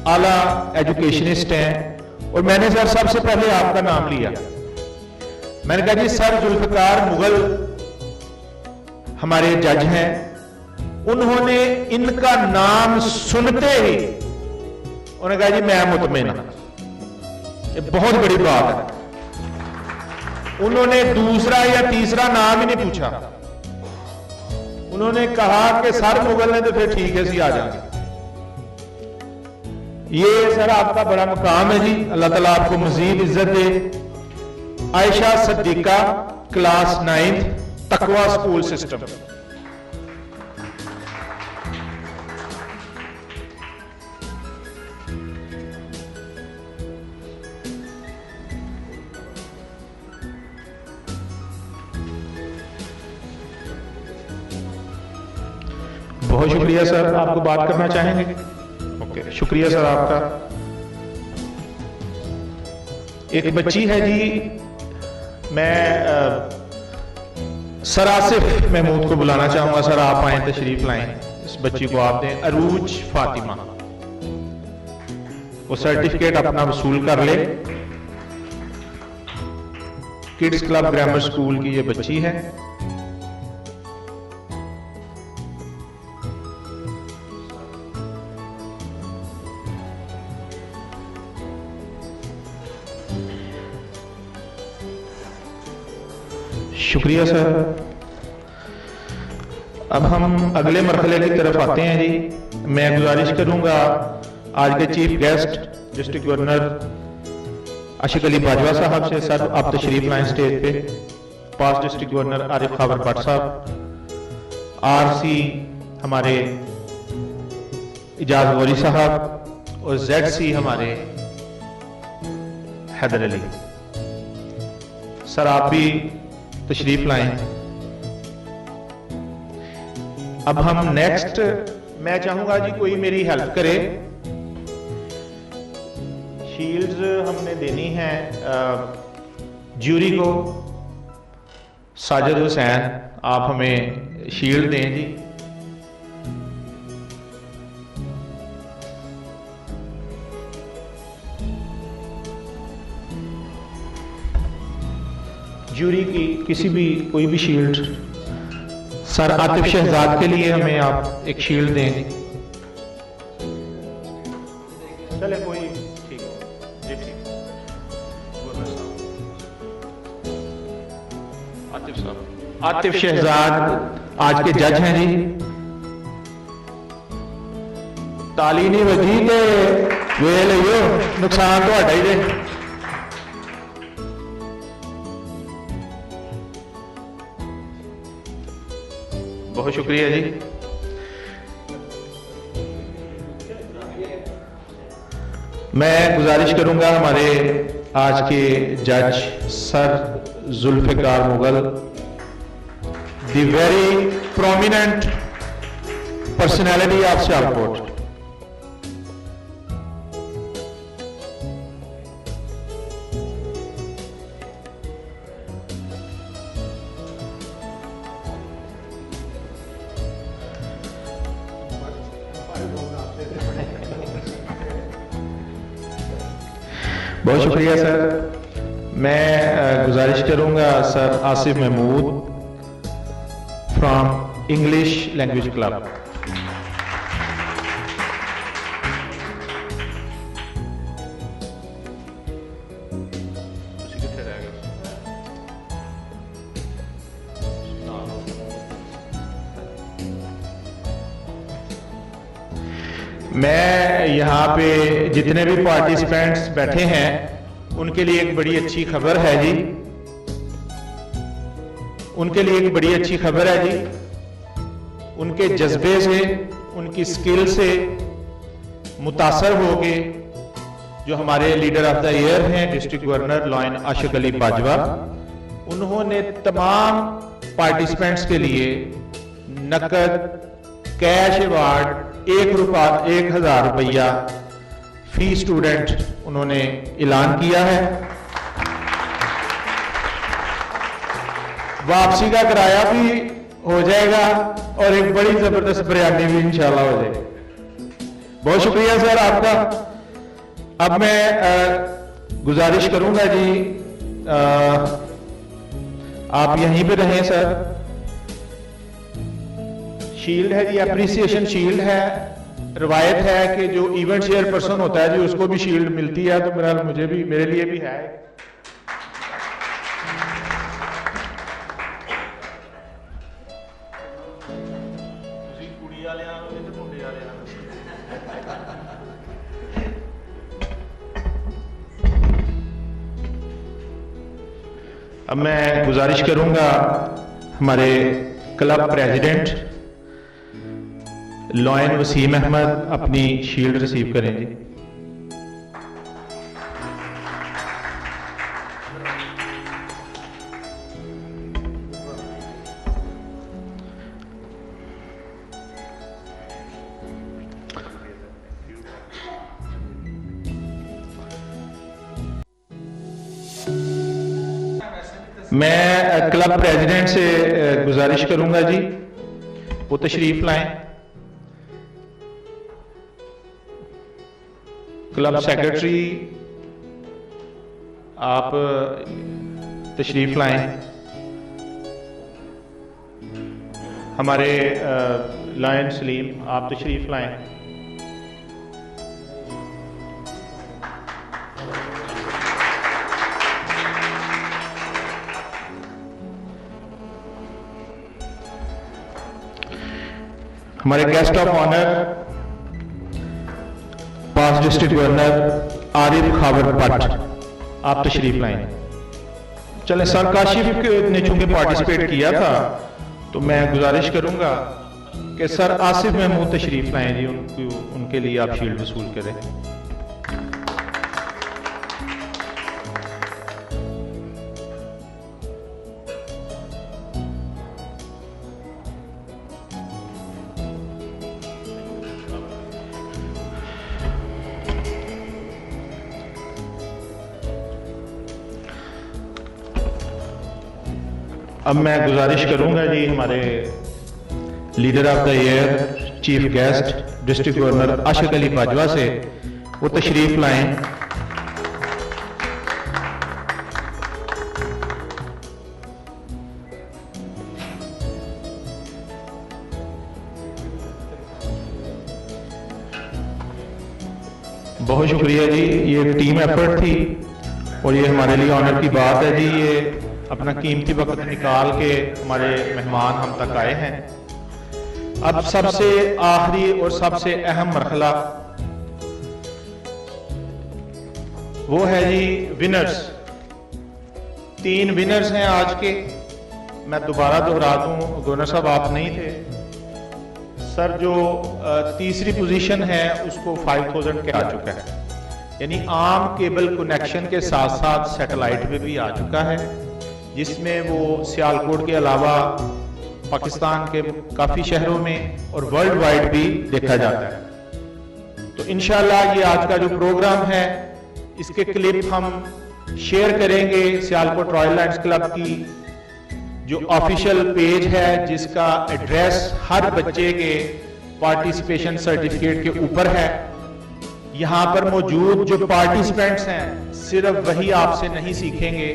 [SPEAKER 1] आला एजुकेशनिस्ट हैं, और मैंने सर सबसे पहले आपका नाम लिया। मैंने कहा जी सर जुल्फ़िकार मुगल हमारे जज हैं, उन्होंने इनका नाम सुनते ही उन्होंने कहा जी मैं मुतमिन हूं, ये बहुत बड़ी बात है। उन्होंने दूसरा या तीसरा नाम ही नहीं पूछा, उन्होंने कहा कि सर मुगल ने, तो फिर ठीक है सी आ जाएंगे। ये सर आपका बड़ा मुकाम है जी, अल्लाह ताला आपको मजीद इज्जत दे। आयशा सद्दीका, क्लास 9th, तकवा स्कूल सिस्टम। बहुत शुक्रिया सर, आपको बात करना चाहेंगे? ओके, शुक्रिया सर आपका। एक बच्ची है जी, मैं सर आसिफ महमूद को बुलाना चाहूंगा। सर आप आए, तशरीफ लाएं। इस बच्ची को आप दें, अरूज फातिमा। वो सर्टिफिकेट अपना वसूल कर ले। किड्स क्लब ग्रामर स्कूल की ये बच्ची है। शुक्रिया सर। अब हम अगले मरहले की तरफ आते हैं जी। मैं गुजारिश करूंगा आज के chief guest district governor Ashiq Ali Bajwa साहब से, सर आप तशरीफ लाएं स्टेज पे। पास डिस्ट्रिक्ट गवर्नर आरिफ खावर भट्ट साहब, आरसी हमारे इजाज गौरी साहब, और ZC हमारे हैदर अली। सर आप भी तशरीफ लाएं। अब हम नेक्स्ट, मैं चाहूंगा जी कोई मेरी हेल्प करे। शील्ड्स हमने देनी है ज्यूरी को। साजिद हुसैन, आप हमें शील्ड दें जी। ज्यूरी की किसी भी कोई भी शील्ड। सर आतिफ शहजाद के लिए हमें आप एक शील्ड दें। चले कोई, ठीक है जी, ठीक। आतिफ साहब, आतिफ शहजाद आज के जज हैं जी। ताली नहीं बजी तो वे लियो, नुकसान तो ही दे। बहुत शुक्रिया जी। मैं गुजारिश करूंगा हमारे आज के जज sir Zulfiqar Mughal, the very prominent personality of Sialkot, बहुत शुक्रिया सर। मैं गुजारिश करूंगा sir Asif Mahmood from English language club. मैं यहाँ पे जितने भी पार्टिसिपेंट्स बैठे हैं उनके लिए एक बड़ी अच्छी खबर है जी, उनके लिए एक बड़ी अच्छी खबर है जी। उनके जज्बे से, उनकी स्किल से मुतासर हो के जो हमारे लीडर ऑफ द ईयर हैं district governor lion Ashiq Ali Bajwa, उन्होंने तमाम पार्टिसिपेंट्स के लिए नकद कैश अवार्ड 1,000 रुपया फी स्टूडेंट उन्होंने ऐलान किया है। वापसी का किराया भी हो जाएगा और एक बड़ी जबरदस्त बिरयानी भी इंशाल्लाह हो जाएगी। बहुत शुक्रिया सर आपका। अब मैं गुजारिश करूंगा जी आप यहीं पे रहें सर। शील्ड है जी, एप्रिसिएशन शील्ड है। रवायत है कि जो इवेंट चेयरपर्सन होता है जी उसको भी शील्ड मिलती है, तो मुझे भी, मेरे लिए भी है। अब मैं गुजारिश करूंगा हमारे club president lion Waseem Ahmed अपनी शील्ड रिसीव करें जी। मैं क्लब प्रेसिडेंट से गुजारिश करूंगा जी वो तशरीफ लाएं। क्लब सेक्रेटरी आप तशरीफ लाएं। हमारे लॉयन सलीम आप तशरीफ लाएं। हमारे guest of honour past district governor Arif Khabar Bhatt आप तशरीफ लाएं। चलें सर काशिफ ने चूंकि पार्टिसिपेट किया था तो मैं गुजारिश करूंगा कि सर आसिफ महमूद तशरीफ लाएं जी, उनके लिए आप शील्ड वसूल करें। अब मैं गुजारिश करूंगा जी हमारे leader of the year chief guest district governor Ashiq Ali Bajwa से वो तशरीफ लाएं। बहुत शुक्रिया जी, ये टीम एफर्ट थी और ये हमारे लिए ऑनर की बात है जी। ये अपना कीमती वक्त निकाल के हमारे मेहमान हम तक आए हैं। अब सबसे आखिरी और सबसे अहम मरहला वो है जी विनर्स। 3 विनर्स हैं आज के। मैं दोबारा दोहरा दूं, गवर्नर साहब आप नहीं थे, सर जो तीसरी पोजीशन है उसको 5000 के आ चुका है, यानी आम केबल कनेक्शन के साथ साथ सैटेलाइट पे भी आ चुका है, जिसमें वो सियालकोट के अलावा पाकिस्तान के काफ़ी शहरों में और वर्ल्ड वाइड भी देखा जाता है। तो इंशाल्लाह ये आज का जो प्रोग्राम है इसके क्लिप हम शेयर करेंगे सियालकोट रॉयल लायंस क्लब की जो ऑफिशियल पेज है, जिसका एड्रेस हर बच्चे के पार्टिसिपेशन सर्टिफिकेट के ऊपर है। यहाँ पर मौजूद जो पार्टिसिपेंट्स हैं सिर्फ वही आपसे नहीं सीखेंगे,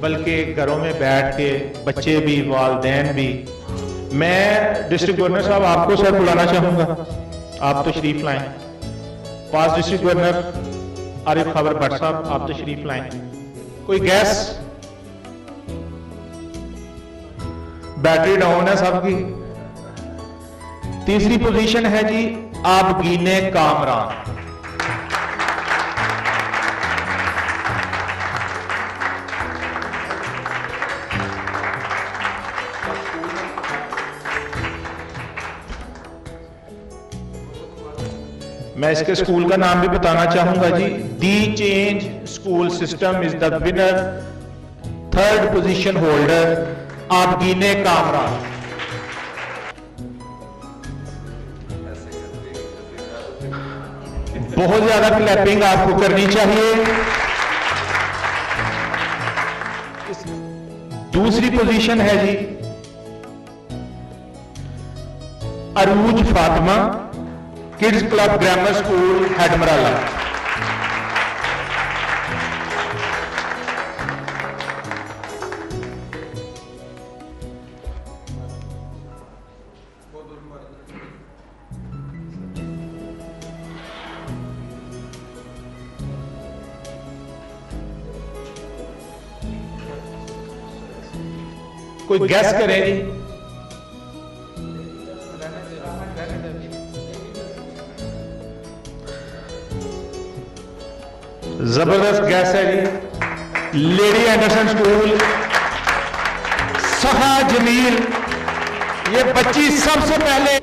[SPEAKER 1] बल्कि घरों में बैठ के बच्चे भी, वालिदैन भी। मैं डिस्ट्रिक्ट गवर्नर साहब आपको सर बुलाना चाहूंगा, आप तशरीफ लाएं। पास डिस्ट्रिक्ट गवर्नर आरिफ खबर भट्ट साहब आप तशरीफ लाएं। कोई गैस? बैटरी डाउन है सबकी। तीसरी पोजीशन है जी आबगीने कामरान। मैं इसके स्कूल का नाम भी बताना चाहूंगा जी, the change school system is the winner, third position holder Abgeene Kamran. बहुत ज्यादा क्लैपिंग आपको करनी चाहिए। दूसरी पोजीशन है जी Arooj Fatima, kids club grammar school Headmarala. कोई गैस करें जी? जबरदस्त गैस है जी। लेडी एंडरसन स्कूल सहा जमील, ये बच्ची सबसे पहले